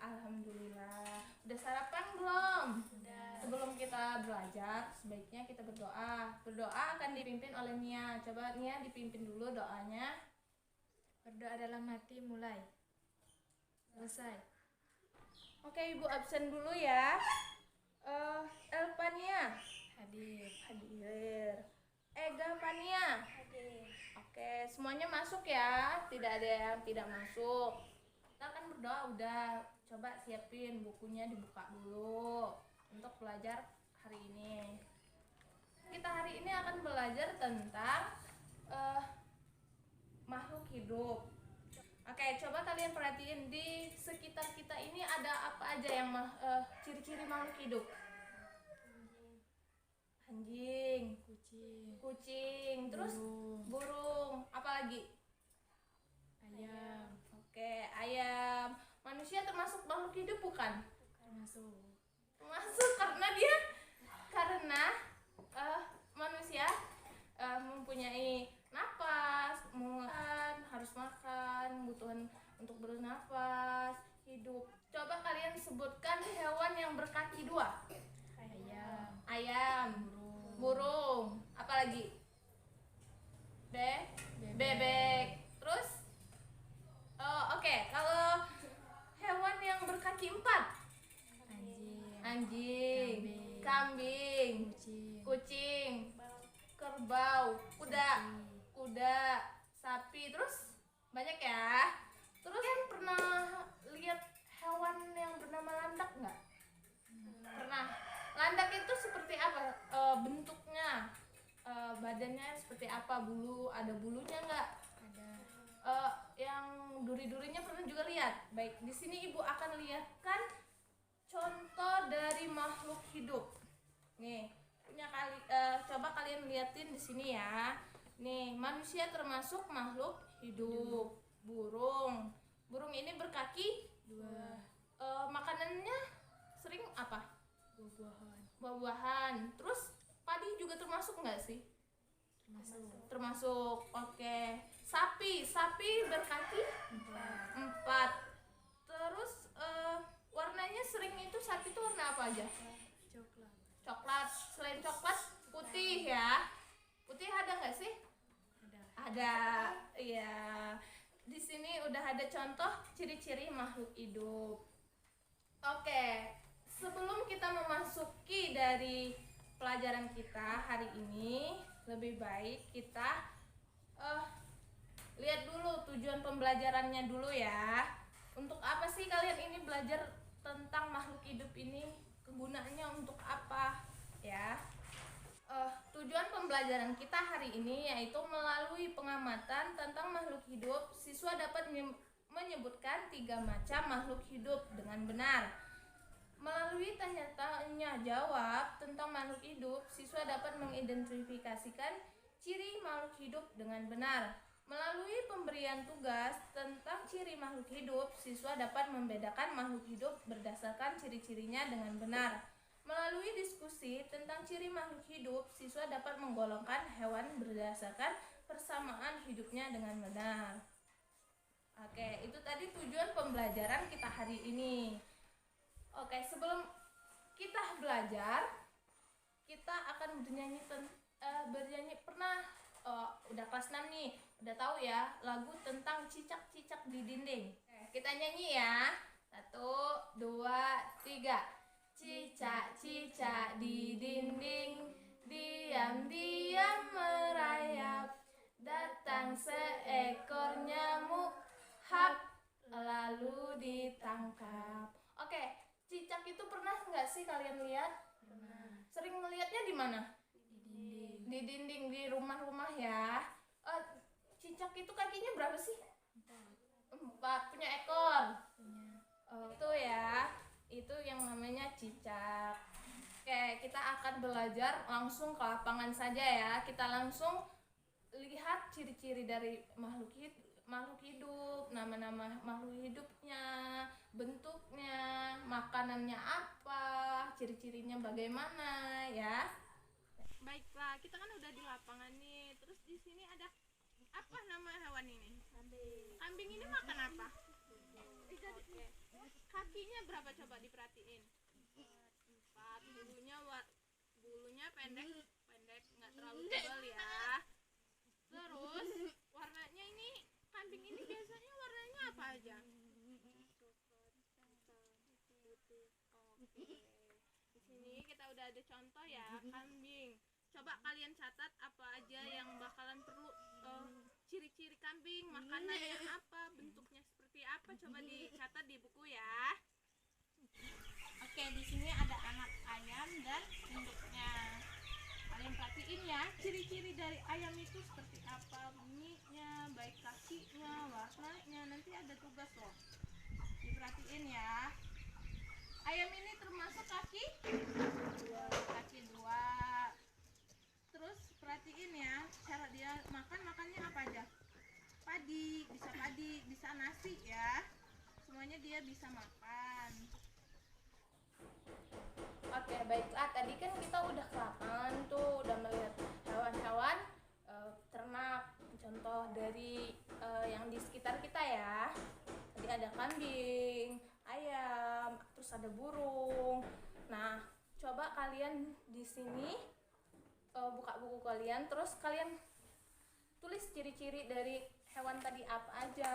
Alhamdulillah. Udah sarapan belum? Udah. Sebelum kita belajar, sebaiknya kita berdoa. Berdoa akan dipimpin oleh Nia. Coba Nia dipimpin dulu doanya. Berdoa dalam hati mulai. Selesai. Oke, Ibu absen dulu ya. Elpa Nia Hadir. hadir. Ega Pania. Hadir. Oke, semuanya masuk ya. Tidak ada yang tidak masuk. Kita kan berdoa udah. Coba siapin bukunya, dibuka dulu untuk belajar hari ini. Kita hari ini akan belajar tentang makhluk hidup. Oke, coba kalian perhatiin di sekitar kita ini ada apa aja yang ciri-ciri makhluk hidup. Anjing, kucing, terus burung, apa lagi? Ayam. Oke, ayam. Manusia termasuk makhluk hidup bukan? Termasuk karena manusia mempunyai napas, harus makan, kebutuhan untuk bernafas, hidup. Coba kalian sebutkan hewan yang berkaki dua. Ayam, burung, apa lagi? Bebek. Terus? Oke, kalau hewan yang berkaki empat? Anjing, kambing, kucing, kerbau, kuda, sapi. Terus banyak ya. Terus kalian pernah lihat hewan yang bernama landak nggak? Pernah. Landak itu seperti apa bentuknya? Badannya seperti apa? Ada bulunya nggak? Ada. Yang duri-durinya pernah juga lihat. Baik, di sini Ibu akan lihatkan contoh dari makhluk hidup. Nih, coba kalian liatin di sini ya. Nih, manusia termasuk makhluk hidup. Burung ini berkaki Dua. Makanannya sering apa? Buah-buahan. Terus padi juga termasuk nggak sih? Termasuk. Oke. Sapi berkaki empat. Terus warnanya sering itu sapi itu warna apa aja? Coklat. Selain coklat, putih ya. Putih ada nggak sih? Ada. Iya. Di sini udah ada contoh ciri-ciri makhluk hidup. Oke. Sebelum kita memasuki dari pelajaran kita hari ini, lebih baik kita lihat dulu tujuan pembelajarannya dulu ya. Untuk apa sih kalian ini belajar tentang makhluk hidup ini? Kegunaannya untuk apa? Ya. Tujuan pembelajaran kita hari ini yaitu melalui pengamatan tentang makhluk hidup, siswa dapat menyebutkan 3 macam makhluk hidup dengan benar. Melalui tanya jawab tentang makhluk hidup, siswa dapat mengidentifikasikan ciri makhluk hidup dengan benar. Melalui pemberian tugas tentang ciri makhluk hidup, siswa dapat membedakan makhluk hidup berdasarkan ciri-cirinya dengan benar. Melalui diskusi tentang ciri makhluk hidup, siswa dapat menggolongkan hewan berdasarkan persamaan hidupnya dengan benar. Oke, itu tadi tujuan pembelajaran kita hari ini. Oke, sebelum kita belajar, kita akan bernyanyi pernah udah kelas 6 nih, udah tahu ya lagu tentang cicak-cicak di dinding. Kita nyanyi ya. 1, 2, 3. Cicak-cicak di dinding, diam-diam merayap. Datang seekor nyamuk, hap, lalu ditangkap. Oke. Cicak itu pernah nggak sih kalian lihat? Pernah. Sering ngelihatnya di mana? Di dinding, di rumah-rumah ya. Cicak itu kakinya berapa sih? 4. Punya ekor? Itu ya. Itu yang namanya cicak. Oke, kita akan belajar langsung ke lapangan saja ya. Kita langsung lihat ciri-ciri dari makhluk hidup, nama-nama makhluk hidupnya, bentuknya, makanannya apa, ciri-cirinya bagaimana ya. Baiklah, kita kan udah di lapangan nih. Terus di sini ada apa nama hewan ini? Kambing ini makan apa? Oke. Kakinya berapa coba diperhatiin? 4. Bulunya pendek, nggak terlalu tebal ya. Terus warnanya ini, kambing ini biasanya warnanya apa aja? Oke. Di sini kita udah ada contoh ya kambing. Coba kalian catat apa aja yang bakalan perlu, ciri-ciri kambing, makanannya apa, bentuknya seperti apa, coba dicatat di buku ya. Oke, di sini ada anak ayam dan induknya. Kalian perhatiin ya, ciri-ciri dari ayam itu seperti apa, bunyinya, baik kakinya, warnanya. Nanti ada tugas loh, diperhatiin ya. Ayam ini termasuk kaki 2. Terus perhatiin ya, cara dia makannya apa aja. Padi, bisa nasi ya. Semuanya dia bisa makan. Oke, baiklah. Tadi kan kita udah ke lapangan tuh, udah melihat hewan-hewan ternak, contoh dari yang di sekitar kita ya. Tadi ada kambing, ayam, terus ada burung. Nah, coba kalian di sini buka buku kalian, terus kalian tulis ciri-ciri dari hewan tadi apa aja.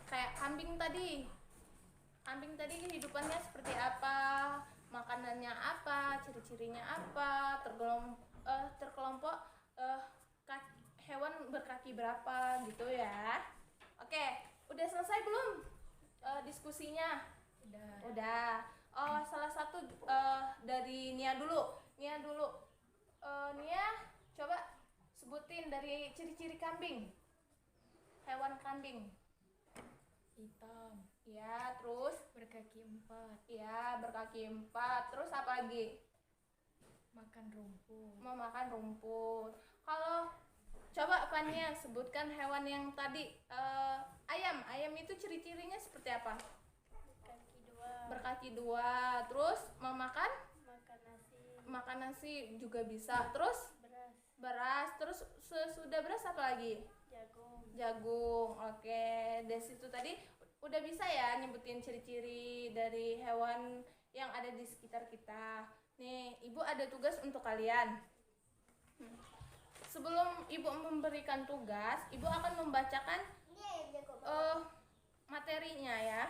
Kayak kambing tadi kehidupannya seperti apa, makanannya apa, ciri-cirinya apa, terkelompok hewan berkaki berapa gitu ya. Oke, udah selesai belum diskusinya? Udah. Oh, salah satu dari Nia dulu. Nia, coba sebutin dari ciri-ciri kambing. Hewan kambing. Hitam. Ya, terus Berkaki 4. ya berkaki 4. Terus apa lagi? Makan rumput. Memakan rumput. Kalau coba Fania sebutkan hewan yang tadi, ayam itu ciri-cirinya seperti apa? Berkaki 2. Terus memakan makan nasi juga bisa. Terus beras. Terus sesudah beras apa lagi? Jagung. Oke, dari situ tadi udah bisa ya nyebutin ciri-ciri dari hewan yang ada di sekitar kita. Nih, Ibu ada tugas untuk kalian. Sebelum Ibu memberikan tugas, Ibu akan membacakan materinya ya.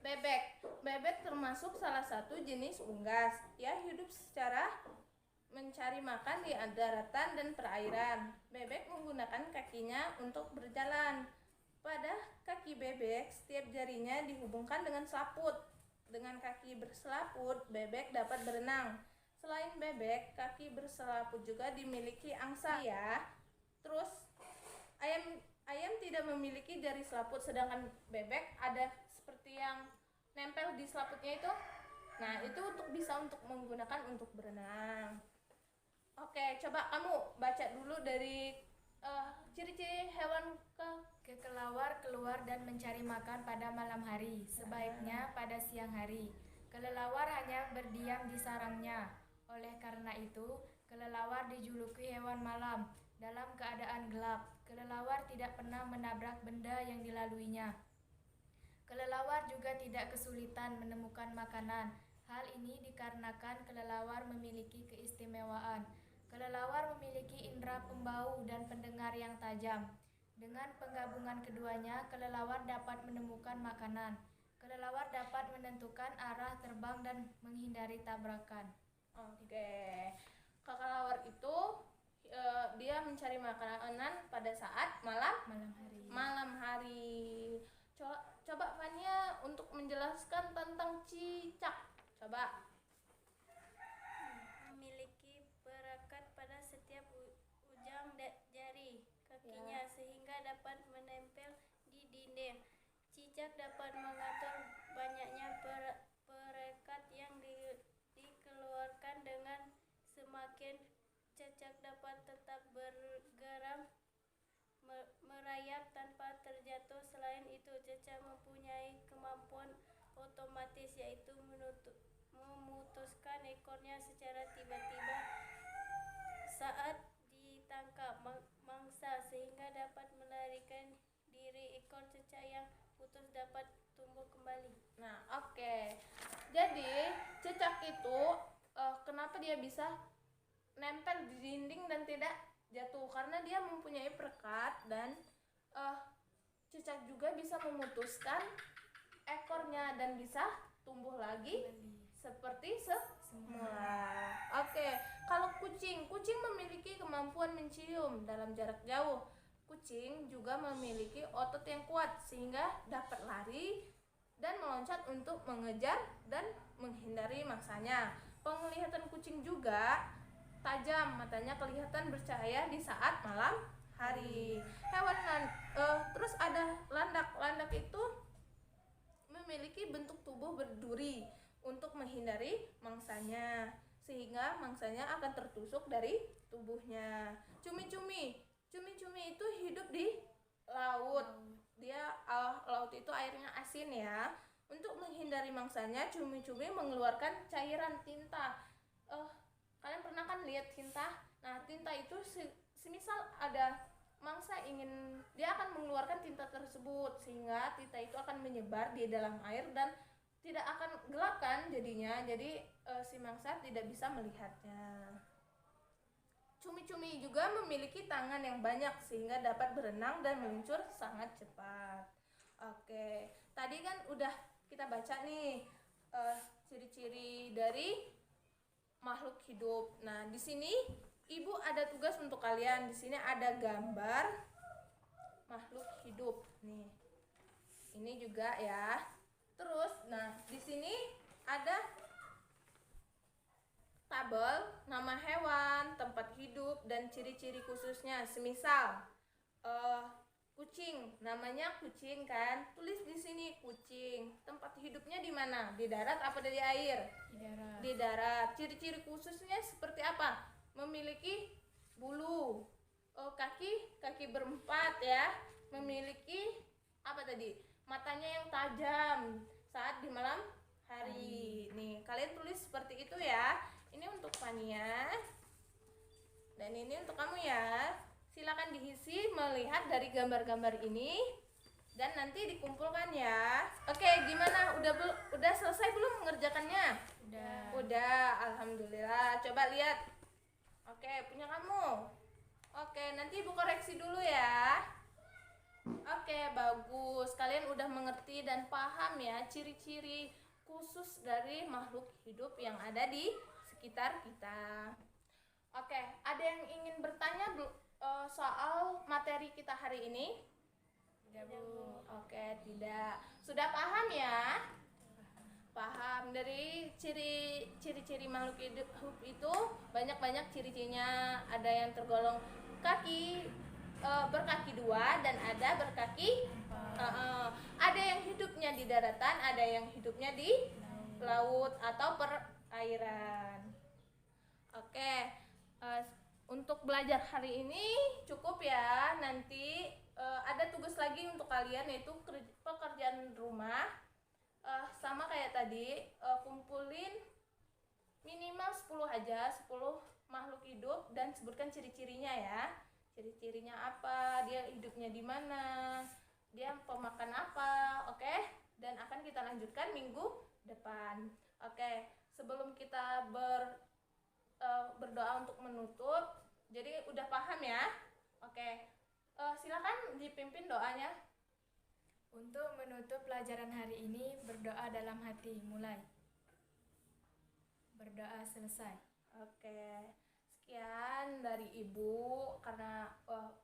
Bebek termasuk salah satu jenis unggas. Ia hidup secara mencari makan di daratan dan perairan. Bebek menggunakan kakinya untuk berjalan. Pada kaki bebek, setiap jarinya dihubungkan dengan selaput. Dengan kaki berselaput, bebek dapat berenang. Selain bebek, kaki berselaput juga dimiliki angsa ya. Terus ayam tidak memiliki jari selaput, sedangkan bebek ada seperti yang nempel di selaputnya itu. Nah, itu bisa menggunakan untuk berenang. Oke, coba kamu baca dulu dari ciri-ciri hewan Kelelawar keluar dan mencari makan pada malam hari, sebaiknya pada siang hari. Kelelawar hanya berdiam di sarangnya. Oleh karena itu, kelelawar dijuluki hewan malam. Dalam keadaan gelap, kelelawar tidak pernah menabrak benda yang dilaluinya. Kelelawar juga tidak kesulitan menemukan makanan. Hal ini dikarenakan kelelawar memiliki keistimewaan. Kelelawar memiliki indera pembau dan pendengar yang tajam. Dengan penggabungan keduanya, kelelawar dapat menemukan makanan. Kelelawar dapat menentukan arah terbang dan menghindari tabrakan. Oke. Kelelawar itu dia mencari makanan pada saat malam hari. Coba Fania untuk menjelaskan tentang cicak. Coba. Memiliki perekat pada setiap ujung jari kakinya sehingga dapat menempel di dinding. Cicak dapat mengatur banyaknya perekat yang dikeluarkan dengan semakin cicak dapat tetap bergerak merayap tanpa terjatuh. Selain itu, cicak mempunyai kemampuan otomatis yaitu memutuskan ekornya secara tiba-tiba saat ditangkap mangsa sehingga dapat melarikan diri. Ekor cicak yang putus dapat tumbuh kembali. Nah, oke. Jadi, cicak itu kenapa dia bisa nempel di dinding dan tidak jatuh? Karena dia mempunyai perekat dan cicak juga bisa memutuskan ekornya dan bisa tumbuh lagi seperti semula. Oke, kalau kucing memiliki kemampuan mencium dalam jarak jauh. Kucing juga memiliki otot yang kuat sehingga dapat lari dan meloncat untuk mengejar dan menghindari mangsanya. Penglihatan kucing juga tajam, matanya kelihatan bercahaya di saat malam hari. Terus ada landak. Landak itu memiliki bentuk tubuh berduri untuk menghindari mangsanya, sehingga mangsanya akan tertusuk dari tubuhnya. Cumi-cumi itu hidup di laut. Laut itu airnya asin ya. Untuk menghindari mangsanya, cumi-cumi mengeluarkan cairan tinta. Kalian pernah kan lihat tinta? Nah, tinta itu semisal ada mangsa dia akan mengeluarkan tinta tersebut, sehingga tinta itu akan menyebar di dalam air dan tidak akan gelap kan jadinya. Jadi si mangsa tidak bisa melihatnya. Cumi-cumi juga memiliki tangan yang banyak sehingga dapat berenang dan meluncur sangat cepat. Oke, tadi kan udah kita baca nih ciri-ciri dari makhluk hidup. Nah, di sini Ibu ada tugas untuk kalian. Di sini ada gambar makhluk hidup nih. Ini juga ya. Terus, nah di sini ada tabel nama hewan, tempat hidup dan ciri-ciri khususnya. Semisal kucing, namanya kucing kan. Tulis di sini kucing. Tempat hidupnya di mana? Di darat apa di air? Di darat. Di darat. Ciri-ciri khususnya seperti apa? Memiliki bulu, kaki berempat ya. Memiliki apa tadi? Matanya yang tajam saat di malam hari. Nih, kalian tulis seperti itu ya. Ini untuk Fania. Dan ini untuk kamu ya. Silakan diisi melihat dari gambar-gambar ini dan nanti dikumpulkan ya. Oke, gimana? Udah selesai belum mengerjakannya? Udah, alhamdulillah. Coba lihat. Oke, punya kamu. Oke, nanti Ibu koreksi dulu ya. Oke, bagus. Kalian udah mengerti dan paham ya ciri-ciri khusus dari makhluk hidup yang ada di sekitar kita. Oke, ada yang ingin bertanya soal materi kita hari ini? Tidak, Bu. Oke, tidak. Sudah paham ya? Paham. Dari ciri-ciri makhluk hidup itu banyak-banyak ciri-cirinya. Ada yang tergolong berkaki dua dan ada berkaki ada yang hidupnya di daratan, ada yang hidupnya di laut atau perairan. Oke, untuk belajar hari ini cukup ya. Nanti ada tugas lagi untuk kalian, yaitu pekerjaan rumah. Sama kayak tadi, kumpulin minimal 10 aja, 10 makhluk hidup dan sebutkan ciri-cirinya ya. Ciri-cirinya apa, dia hidupnya di mana, dia pemakan apa, oke? Dan akan kita lanjutkan minggu depan. Oke, sebelum kita berdoa untuk menutup, jadi udah paham ya? Oke, silakan dipimpin doanya. Untuk menutup pelajaran hari ini, berdoa dalam hati. Mulai. Berdoa selesai. Oke, sekian dari Ibu. Karena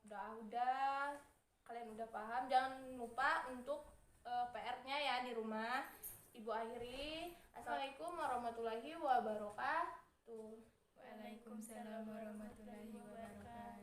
udah kalian udah paham. Jangan lupa untuk PR-nya ya di rumah. Ibu akhiri. Assalamualaikum warahmatullahi wabarakatuh. Waalaikumsalam warahmatullahi wabarakatuh.